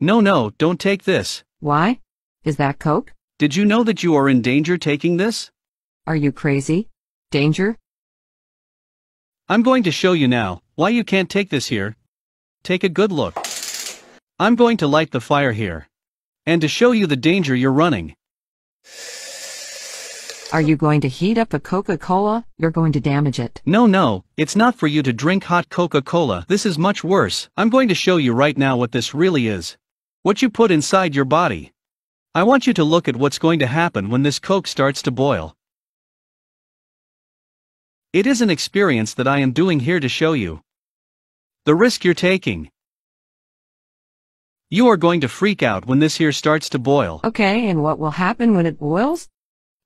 No, don't take this. Why? Is that Coke? Did you know that you are in danger taking this? Are you crazy? Danger? I'm going to show you now why you can't take this here. Take a good look. I'm going to light the fire here. And to show you the danger you're running. Are you going to heat up a Coca-Cola? You're going to damage it. No, it's not for you to drink hot Coca-Cola. This is much worse. I'm going to show you right now what this really is. What you put inside your body. I want you to look at what's going to happen when this Coke starts to boil. It is an experience that I am doing here to show you. The risk you're taking. You are going to freak out when this here starts to boil. Okay, and what will happen when it boils?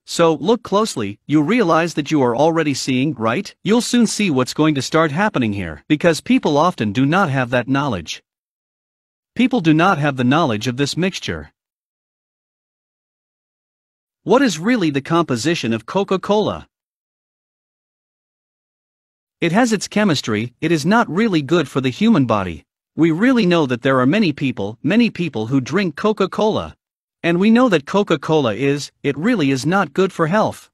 So, look closely, you realize that you are already seeing, right? You'll soon see what's going to start happening here, because people often do not have that knowledge. People do not have the knowledge of this mixture. What is really the composition of Coca-Cola? It has its chemistry. It is not really good for the human body. We really know that there are many people who drink Coca-Cola. And we know that Coca-Cola it really is not good for health.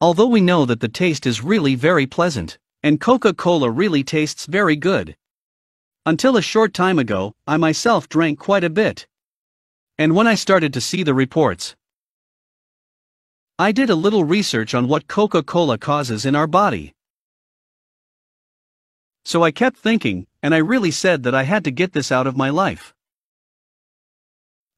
Although we know that the taste is really very pleasant, and Coca-Cola really tastes very good. Until a short time ago, I myself drank quite a bit. And when I started to see the reports, I did a little research on what Coca-Cola causes in our body. So I kept thinking, and I really said that I had to get this out of my life.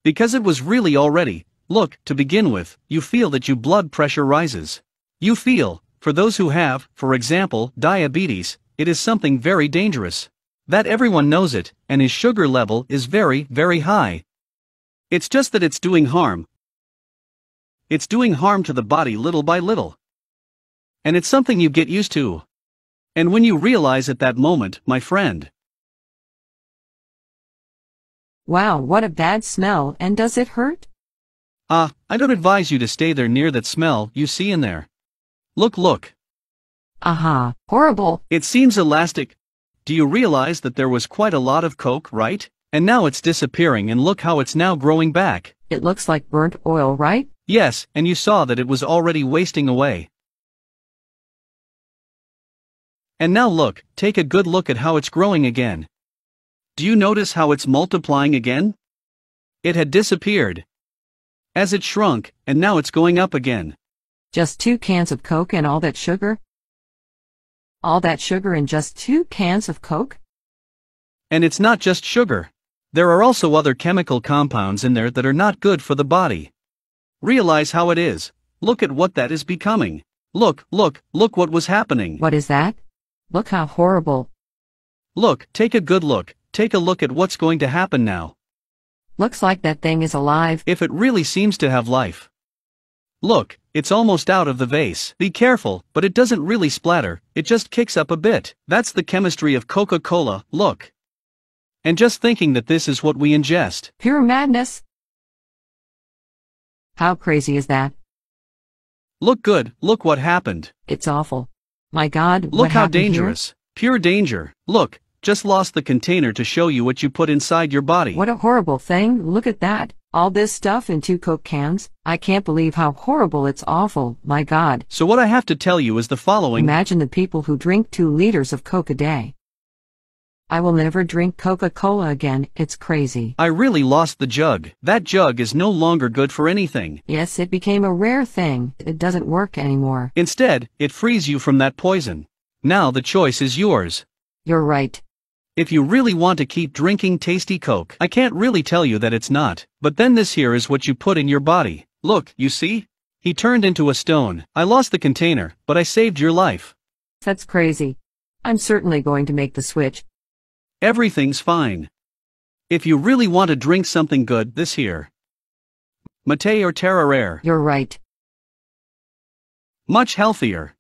Because it was really already, look, to begin with, you feel that your blood pressure rises. You feel, for those who have, for example, diabetes, it is something very dangerous. That everyone knows it, and his sugar level is very, very high. It's just that it's doing harm. It's doing harm to the body little by little. And it's something you get used to. And when you realize at that moment, my friend. Wow, what a bad smell, and does it hurt? I don't advise you to stay there near that smell you see in there. Look. Aha, horrible. It seems elastic. Do you realize that there was quite a lot of Coke, right? And now it's disappearing, and look how it's now growing back. It looks like burnt oil, right? Yes, and you saw that it was already wasting away. And now look, take a good look at how it's growing again. Do you notice how it's multiplying again? It had disappeared. As it shrunk, and now it's going up again. Just 2 cans of Coke and all that sugar? All that sugar in just 2 cans of Coke? And it's not just sugar. There are also other chemical compounds in there that are not good for the body. Realize how it is. Look at what that is becoming. Look what was happening. What is that? Look how horrible. Look, take a good look. Take a look at what's going to happen now. Looks like that thing is alive. If it really seems to have life. Look, it's almost out of the vase. Be careful, but it doesn't really splatter, it just kicks up a bit. That's the chemistry of Coca-Cola, look. And just thinking that this is what we ingest. Pure madness. How crazy is that? Look good, look what happened. It's awful. My God, what Look how happened dangerous. here? Pure danger. Look, just lost the container to show you what you put inside your body. What a horrible thing, look at that. All this stuff in 2 Coke cans. I can't believe how horrible, it's awful, my God. So what I have to tell you is the following. Imagine the people who drink 2 liters of Coke a day. I will never drink Coca-Cola again, it's crazy. I really lost the jug. That jug is no longer good for anything. Yes, it became a rare thing. It doesn't work anymore. Instead, it frees you from that poison. Now the choice is yours. You're right. If you really want to keep drinking tasty Coke, I can't really tell you that it's not. But then this here is what you put in your body. Look, you see? He turned into a stone. I lost the container, but I saved your life. That's crazy. I'm certainly going to make the switch. Everything's fine. If you really want to drink something good, this here. Mate or Terra Rare. You're right. Much healthier.